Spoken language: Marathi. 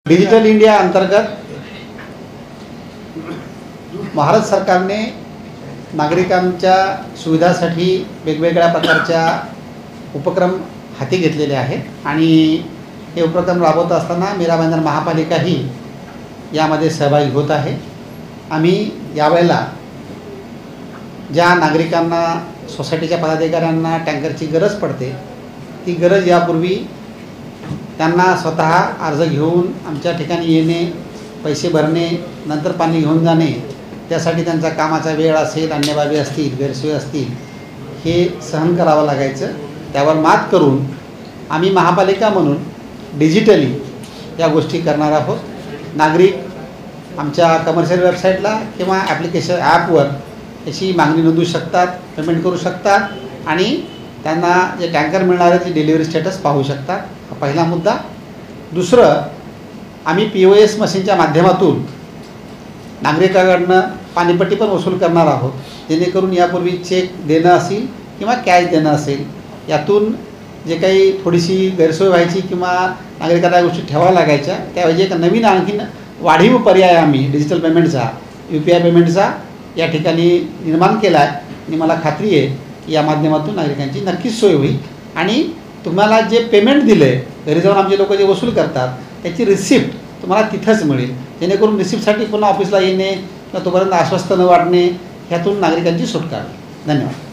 डिजिटल इंडिया अंतर्गत भारत सरकारने नागरिकांच्या सुविधासाठी वेगवेगळ्या प्रकारच्या उपक्रम हाती घेतलेले आहेत आणि हे उपक्रम राबवत असताना मीरा भाईंदर महापालिकाही यामध्ये सहभागी होत आहे। आम्ही यावेळेला ज्या नागरिकांना सोसायटीच्या पदाधिकाऱ्यांना टँकरची गरज पडते ती गरज यापूर्वी त्यांना स्वतः अर्ज घेऊन आमच्या ठिकाणी येणे, पैसे भरणे, नंतर पाणी घेऊन जाणे, त्यासाठी त्यांचा कामाचा वेळ असेल, अन्य बाबी असतील, गैरसोयी असतील, हे सहन करावं लागायचं। त्यावर मात करून आम्ही महापालिका म्हणून डिजिटली या गोष्टी करणार आहोत। नागरिक आमच्या कमर्शियल वेबसाईटला किंवा ॲप्लिकेशन ॲपवर याची मागणी नोंदवू शकतात, पेमेंट करू शकतात आणि त्यांना जे टँकर मिळणार आहे ते डिलिव्हरी स्टेटस पाहू शकतात। हा पहिला मुद्दा। दुसरं, आम्ही POS मशीनच्या माध्यमातून नागरिकांकडून पाणीपट्टी पण वसूल करणार आहोत, जेणेकरून यापूर्वी चेक देणं असेल किंवा कॅश देणं असेल, यातून जे काही थोडीशी गैरसोय व्हायची किंवा नागरिकांना गोष्टी ठेवाव्या लागायच्या, त्याऐवजी एक नवीन आणखीन वाढीव पर्याय आम्ही डिजिटल पेमेंटचा, UPI पेमेंटचा या ठिकाणी निर्माण केला आहे आणि मला खात्री आहे की या माध्यमातून नागरिकांची नक्कीच सोय होईल आणि तुम्हाला जे पेमेंट दिलं आहे, घरी जाऊन आमचे लोक जे वसूल करतात त्याची रिसिप्ट तुम्हाला तिथंच मिळेल, जेणेकरून रिसिप्टसाठी पुन्हा ऑफिसला येणे किंवा तोपर्यंत अस्वस्थ न वाटणे, ह्यातून नागरिकांची सुटका होईल। धन्यवाद।